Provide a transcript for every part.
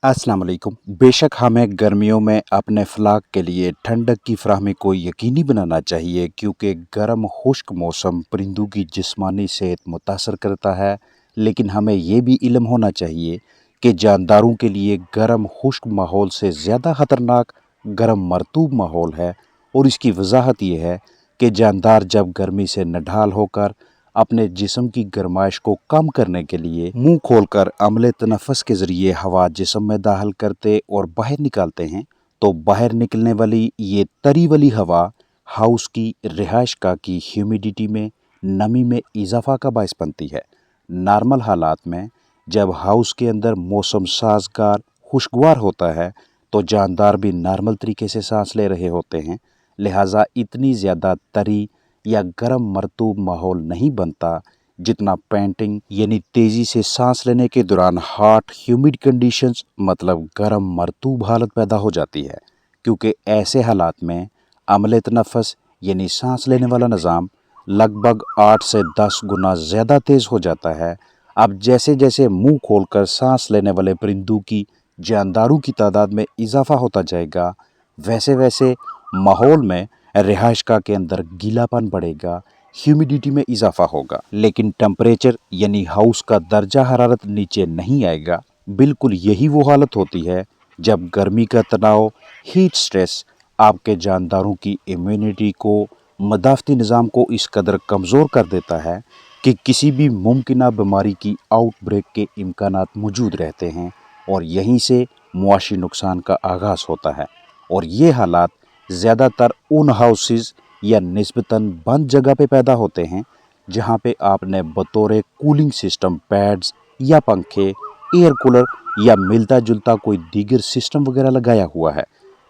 अस्सलाम वालेकुम। बेशक हमें गर्मियों में अपने फ़्लाक के लिए ठंडक की फ़राहमी को यकीनी बनाना चाहिए, क्योंकि गर्म खुश्क मौसम परिंदों की जिस्मानी सेहत मुतासर करता है। लेकिन हमें ये भी इल्म होना चाहिए कि जानदारों के लिए गर्म खुश्क माहौल से ज़्यादा ख़तरनाक गर्म मरतूब माहौल है। और इसकी वजाहत ये है कि जानदार जब गर्मी से नढाल होकर अपने जिस्म की गर्माइश को कम करने के लिए मुंह खोलकर अमले तनफ़्फ़ुस के ज़रिए हवा जिस्म में दाखिल करते और बाहर निकालते हैं, तो बाहर निकलने वाली ये तरी वाली हवा हाउस की रिहाइशगाह की ह्यूमिडिटी में नमी में इजाफा का बायस बनती है। नॉर्मल हालात में जब हाउस के अंदर मौसम साजगार खुशगवार होता है, तो जानदार भी नॉर्मल तरीके से सांस ले रहे होते हैं। लिहाजा इतनी ज़्यादा तरी या गर्म मरतूब माहौल नहीं बनता जितना पेंटिंग यानी तेज़ी से सांस लेने के दौरान हॉट ह्यूमिड कंडीशंस मतलब गर्म मरतूब हालत पैदा हो जाती है। क्योंकि ऐसे हालात में अमले तनफ़्फ़ुस यानी सांस लेने वाला निज़ाम लगभग 8 से 10 गुना ज़्यादा तेज़ हो जाता है। अब जैसे जैसे मुंह खोलकर सांस लेने वाले परिंदों की जानदारों की तादाद में इजाफा होता जाएगा, वैसे वैसे माहौल में रिहाइशगाह के अंदर गीलापन बढ़ेगा, ह्यूमिडिटी में इजाफा होगा, लेकिन टेम्परेचर यानी हाउस का दर्जा हरारत नीचे नहीं आएगा। बिल्कुल यही वो हालत होती है जब गर्मी का तनाव हीट स्ट्रेस आपके जानदारों की इम्यूनिटी को मदाफ़ती निज़ाम को इस कदर कमज़ोर कर देता है कि किसी भी मुमकिना बीमारी की आउटब्रेक के इम्कानात मौजूद रहते हैं और यहीं से मुआशी नुकसान का आगाज़ होता है। और ये हालात ज़्यादातर उन हाउसेस या निस्बतन बंद जगह पे पैदा होते हैं जहाँ पे आपने बतौर कूलिंग सिस्टम पैड्स या पंखे, एयर कूलर या मिलता जुलता कोई दीगर सिस्टम वगैरह लगाया हुआ है,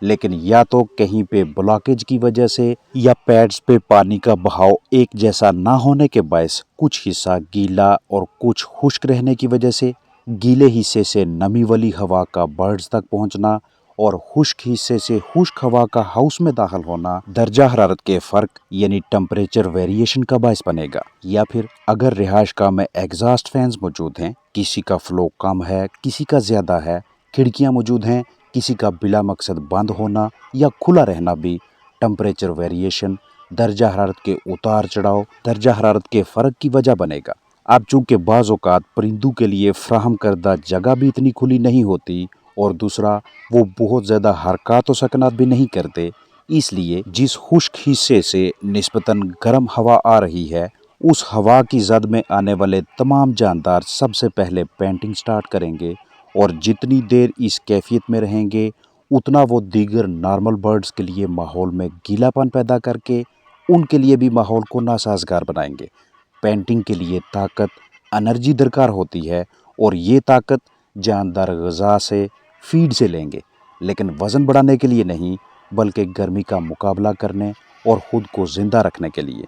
लेकिन या तो कहीं पे ब्लॉकेज की वजह से या पैड्स पे पानी का बहाव एक जैसा ना होने के बायस कुछ हिस्सा गीला और कुछ खुश्क रहने की वजह से गीले हिस्से से नमी वाली हवा का बर्ड्स तक पहुंचना और खुश्क हिस्से से खुश्क हवा का हाउस में दाखिल होना दर्जा हरारत के फ़र्क यानी टेम्परेचर वेरिएशन का बायस बनेगा। या फिर अगर रिहाइशगाह में एग्जॉस्ट फैंस मौजूद हैं, किसी का फ्लो कम है, किसी का ज़्यादा है, खिड़कियाँ मौजूद हैं, किसी का बिला मकसद बंद होना या खुला रहना भी टेम्परेचर वेरिएशन दर्जा हरारत के उतार चढ़ाव दर्जा हरारत के फ़र्क की वजह बनेगा। अब चूँकि बाज़ औक़ात परिंदों के लिए फ्राहम करदा जगह भी इतनी खुली नहीं होती और दूसरा वो बहुत ज़्यादा हरकत व सकनात भी नहीं करते, इसलिए जिस खुश्क हिस्से से निस्बतन गर्म हवा आ रही है उस हवा की जद में आने वाले तमाम जानदार सबसे पहले पेंटिंग स्टार्ट करेंगे और जितनी देर इस कैफियत में रहेंगे उतना वो दीगर नॉर्मल बर्ड्स के लिए माहौल में गीलापन पैदा करके उनके लिए भी माहौल को नासाजगार बनाएंगे। पेंटिंग के लिए ताकत एनर्जी दरकार होती है और ये ताकत जानदार ग़िज़ा से फीड से लेंगे, लेकिन वज़न बढ़ाने के लिए नहीं बल्कि गर्मी का मुकाबला करने और ख़ुद को ज़िंदा रखने के लिए।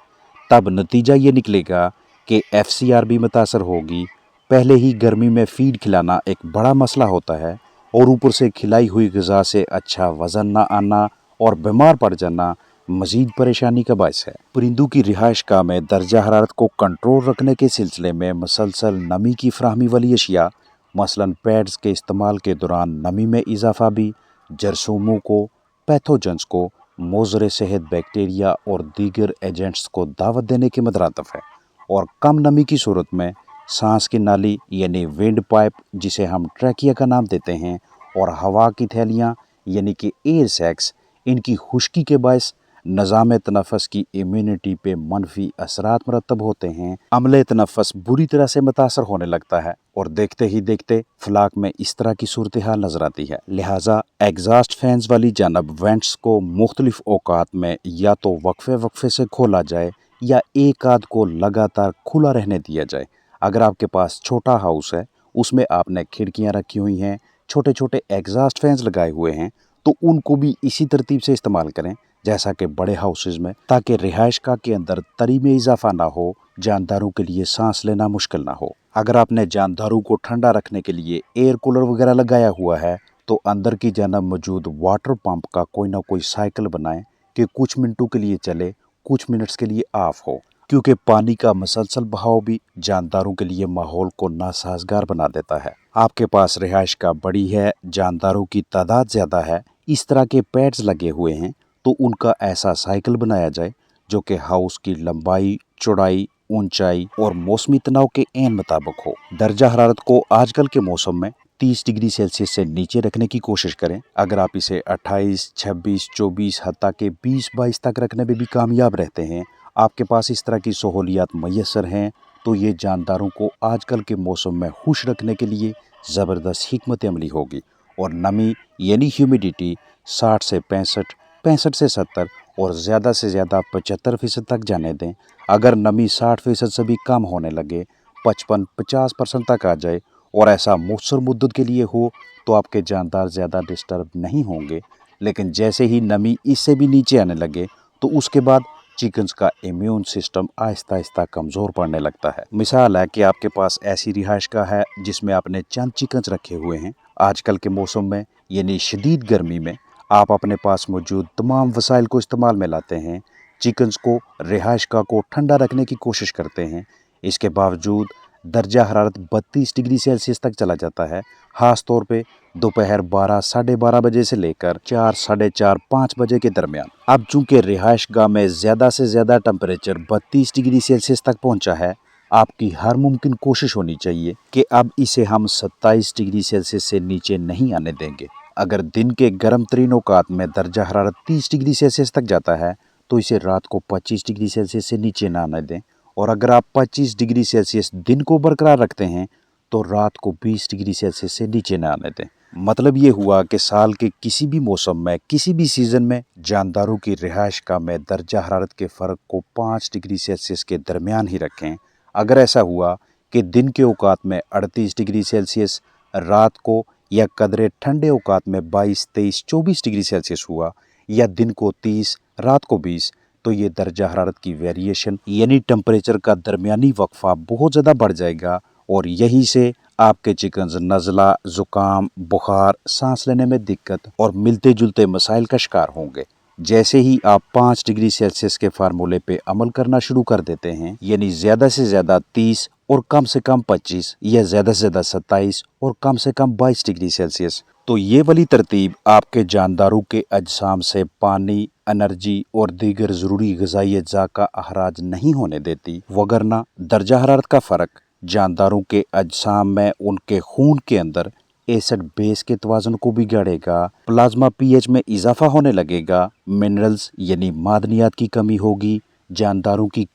तब नतीजा ये निकलेगा कि एफसीआर भी मुतासर होगी। पहले ही गर्मी में फीड खिलाना एक बड़ा मसला होता है और ऊपर से खिलाई हुई ग़िज़ा से अच्छा वज़न ना आना और बीमार पड़ जाना मज़ीद परेशानी का बायस है। परिंदों की रिहाइशगाह में दर्जा हरारत को कंट्रोल रखने के सिलसिले में मुसलसल नमी की फराहमी वाली अशिया मसलन पैड्स के इस्तेमाल के दौरान नमी में इजाफा भी जरासीमों को, पैथोजेंस को, मोज़र सेहत बैक्टीरिया और दीगर एजेंट्स को दावत देने के मुतरादिफ है। और कम नमी की सूरत में सांस की नाली यानी विंड पाइप जिसे हम ट्रैकिया का नाम देते हैं और हवा की थैलियाँ यानी कि एयर सैक्स, इनकी खुश्की के बायस निज़ाम तनफ़्फ़ुस की इम्यूनिटी पे मनफी असरात मरतब होते हैं। अमले तनफ़्फ़ुस बुरी तरह से मुतासर होने लगता है और देखते ही देखते फ़्लाक में इस तरह की सूरत हाल नज़र आती है। लिहाजा एग्जॉस्ट फैंस वाली जानब वेंट्स को मुख्तलिफ औकात में या तो वक्फे वक्फे से खोला जाए या एक आध को लगातार खुला रहने दिया जाए। अगर आपके पास छोटा हाउस है, उसमें आपने खिड़कियाँ रखी हुई हैं, छोटे छोटे एग्जॉस्ट फैंस लगाए हुए हैं, तो उनको भी इसी तरतीब से इस्तेमाल करें जैसा कि बड़े हाउसेज में, ताकि रिहाइशगाह के अंदर तरी में इजाफा ना हो, जानदारों के लिए सांस लेना मुश्किल ना हो। अगर आपने जानदारों को ठंडा रखने के लिए एयर कूलर वगैरह लगाया हुआ है, तो अंदर की जानब मौजूद वाटर पंप का कोई ना कोई साइकिल बनाएं कि कुछ मिनटों के लिए चले, कुछ मिनट्स के लिए ऑफ हो, क्योंकि पानी का मुसलसल बहाव भी जानदारों के लिए माहौल को नासाजगार बना देता है। आपके पास रिहाइश का बड़ी है, जानदारों की तादाद ज़्यादा है, इस तरह के पैड्स लगे हुए हैं, तो उनका ऐसा साइकिल बनाया जाए जो कि हाउस की लंबाई, चौड़ाई, ऊंचाई और मौसमी तनाव के ऐन मुताबिक हो। दर्जा हरारत को आजकल के मौसम में 30 डिग्री सेल्सियस से नीचे रखने की कोशिश करें। अगर आप इसे 28, 26, 24 हत्ता के 20-22 तक रखने में भी कामयाब रहते हैं, आपके पास इस तरह की सहूलियात मैसर हैं, तो ये जानदारों को आजकल के मौसम में खुश रखने के लिए ज़बरदस्त हिकमत अमली होगी। और नमी यानी ह्यूमिडिटी 60 से 65, 65 से 70 और ज़्यादा से ज़्यादा 75% तक जाने दें। अगर नमी 60% से भी कम होने लगे, 55-50% तक आ जाए और ऐसा मुख्तर मुद्दत के लिए हो, तो आपके जानदार ज़्यादा डिस्टर्ब नहीं होंगे। लेकिन जैसे ही नमी इससे भी नीचे आने लगे, तो उसके बाद चिकन्स का इम्यून सिस्टम आहिस्ता आहिस्ता कमज़ोर पड़ने लगता है। मिसाल है कि आपके पास ऐसी रिहाइशगाह है जिसमें आपने चंद चिकन्स रखे हुए हैं। आजकल के मौसम में यानी शदीद गर्मी में आप अपने पास मौजूद तमाम वसाइल को इस्तेमाल में लाते हैं, चिकन्स को रिहाइशगाह को ठंडा रखने की कोशिश करते हैं। इसके बावजूद दर्जा हरारत 32 डिग्री सेल्सियस तक चला जाता है, ख़ास तौर पे दोपहर 12 साढ़े 12 बजे से लेकर 4 साढ़े 4 5 बजे के दरमियान। अब चूंकि रिहाइशगाह में ज़्यादा से ज़्यादा टेम्परेचर 32 डिग्री सेल्सियस तक पहुंचा है, आपकी हर मुमकिन कोशिश होनी चाहिए कि अब इसे हम 27 डिग्री सेल्सियस से नीचे नहीं आने देंगे। अगर दिन के गर्म तरीन औकात में दर्जा हरारत 30 डिग्री सेल्सियस तक जाता है, तो इसे रात को 25 डिग्री सेल्सियस से नीचे ना आने दें। और अगर आप 25 डिग्री सेल्सियस दिन को बरकरार रखते हैं, तो रात को 20 डिग्री सेल्सियस से नीचे ना आने दें। मतलब ये हुआ कि साल के किसी भी मौसम में, किसी भी सीज़न में जानदारों की रिहाइशगाह में दर्जा हरारत के फ़र्क को 5 डिग्री सेल्सियस के दरमियान ही रखें। अगर ऐसा हुआ कि दिन के औकात में 38 डिग्री सेल्सियस, रात को या कदरे ठंडे औकात में 22, 23, 24 डिग्री सेल्सियस हुआ, या दिन को 30, रात को 20, तो ये दर्जा हरारत की वेरिएशन यानी टेम्परेचर का दरमियानी वक्फा बहुत ज़्यादा बढ़ जाएगा और यहीं से आपके चिकन्स नज़ला, ज़ुकाम, बुखार, सांस लेने में दिक्कत और मिलते जुलते मसाइल का शिकार होंगे। जैसे ही आप 5 डिग्री सेल्सियस के फार्मूले पे अमल करना शुरू कर देते हैं, यानी ज़्यादा से ज़्यादा 30 और कम से कम 25 या ज़्यादा से ज़्यादा 27 और कम से कम 22 डिग्री सेल्सियस, तो ये वाली तरतीब आपके जानदारों के अजसाम से पानी, एनर्जी और दीगर ज़रूरी ग़िज़ाई अज्जा का अखराज नहीं होने देती, वगरना दर्जा हरारत का फ़र्क जानदारों के अजसाम में उनके खून के अंदर एसिड बेस के तवाज़ुन को बिगाड़ेगा, प्लाज्मा पीएच में इजाफा होने लगेगा, मिनरल्स यानी मादनियात की कमी होगी, जानदारों की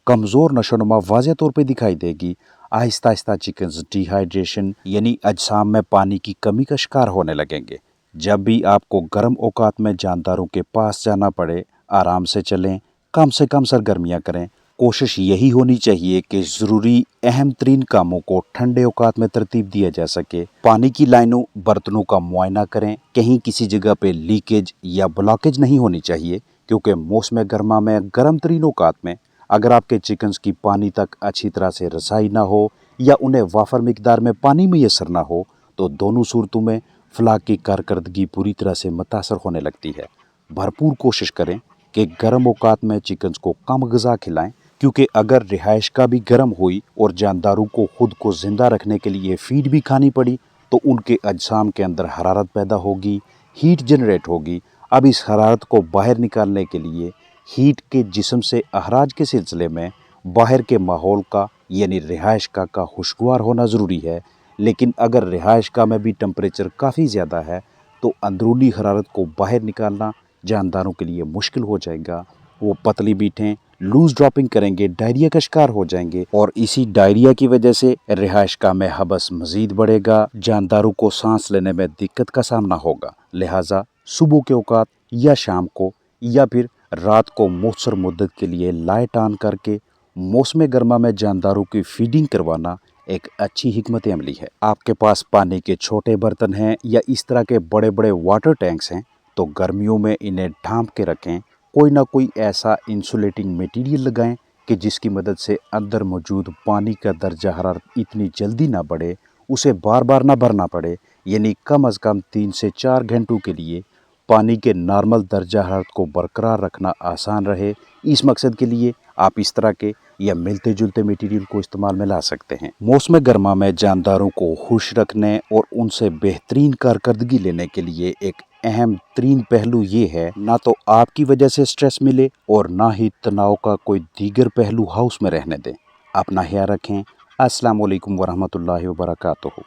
कमज़ोर नशोनुमा वाज़ेह तौर पे दिखाई देगी। आहिस्ता आहिस्ता चिकन्स डिहाइड्रेशन यानी अजसाम में पानी की कमी का शिकार होने लगेंगे। जब भी आपको गर्म औकात में जानदारों के पास जाना पड़े, आराम से चलें, कम से कम सरगर्मियाँ करें। कोशिश यही होनी चाहिए कि ज़रूरी अहम तरीन कामों को ठंडे औकात में तरतीब दिया जा सके। पानी की लाइनों, बर्तनों का मुआयना करें, कहीं किसी जगह पे लीकेज या ब्लॉकेज नहीं होनी चाहिए, क्योंकि मौसम गर्मा में गर्म तरीन औकात में अगर आपके चिकन्स की पानी तक अच्छी तरह से रसाई ना हो या उन्हें वाफर मिकदार में पानी मैसर ना हो, तो दोनों सूरतों में फलाह की कारकर्दगी पूरी तरह से मुतासर होने लगती है। भरपूर कोशिश करें कि गर्म औकात में चिकन्स को कम ग़िज़ा खिलाएं, क्योंकि अगर रिहाइशगाह भी गर्म हुई और जानदारों को खुद को ज़िंदा रखने के लिए फीड भी खानी पड़ी, तो उनके अजसाम के अंदर हरारत पैदा होगी, हीट जनरेट होगी। अब इस हरारत को बाहर निकालने के लिए हीट के जिस्म से अखराज के सिलसिले में बाहर के माहौल का यानी रिहाइशगाह का खुशगवार होना ज़रूरी है। लेकिन अगर रिहाइशगाह में भी टेम्परेचर काफ़ी ज़्यादा है, तो अंदरूनी हरारत को बाहर निकालना जानदारों के लिए मुश्किल हो जाएगा। वो पतली बीठें, लूज़ ड्रॉपिंग करेंगे, डायरिया का शिकार हो जाएंगे और इसी डायरिया की वजह से रिहाइशगाह में हबस मज़ीद बढ़ेगा, जानदारों को सांस लेने में दिक्कत का सामना होगा। लिहाजा सुबह के औकात या शाम को या फिर रात को मुख्तर मुद्दत के लिए लाइट ऑन करके मौसम गर्मा में जानदारों की फीडिंग करवाना एक अच्छी हिकमत अमली है। आपके पास पानी के छोटे बर्तन हैं या इस तरह के बड़े बड़े वाटर टैंक्स हैं, तो गर्मियों में इन्हें ढांप के रखें। कोई ना कोई ऐसा इंसुलेटिंग मटेरियल लगाएं कि जिसकी मदद से अंदर मौजूद पानी का दर्जा हरारत इतनी जल्दी ना बढ़े, उसे बार बार ना भरना पड़े। यानी कम अज़ कम 3 से 4 घंटों के लिए पानी के नॉर्मल दर्जा हरारत को बरकरार रखना आसान रहे। इस मकसद के लिए आप इस तरह के या मिलते जुलते मटेरियल को इस्तेमाल में ला सकते हैं। मौसम गर्मा में जानदारों को खुश रखने और उनसे बेहतरीन कारकर्दगी लेने के लिए एक अहम तरीन पहलू ये है, ना तो आपकी वजह से स्ट्रेस मिले और ना ही तनाव का कोई दीगर पहलू हाउस में रहने दें। अपना ख्याल रखें। अस्सलाम वालेकुम वरहमतुल्लाहि वबरकातुहू।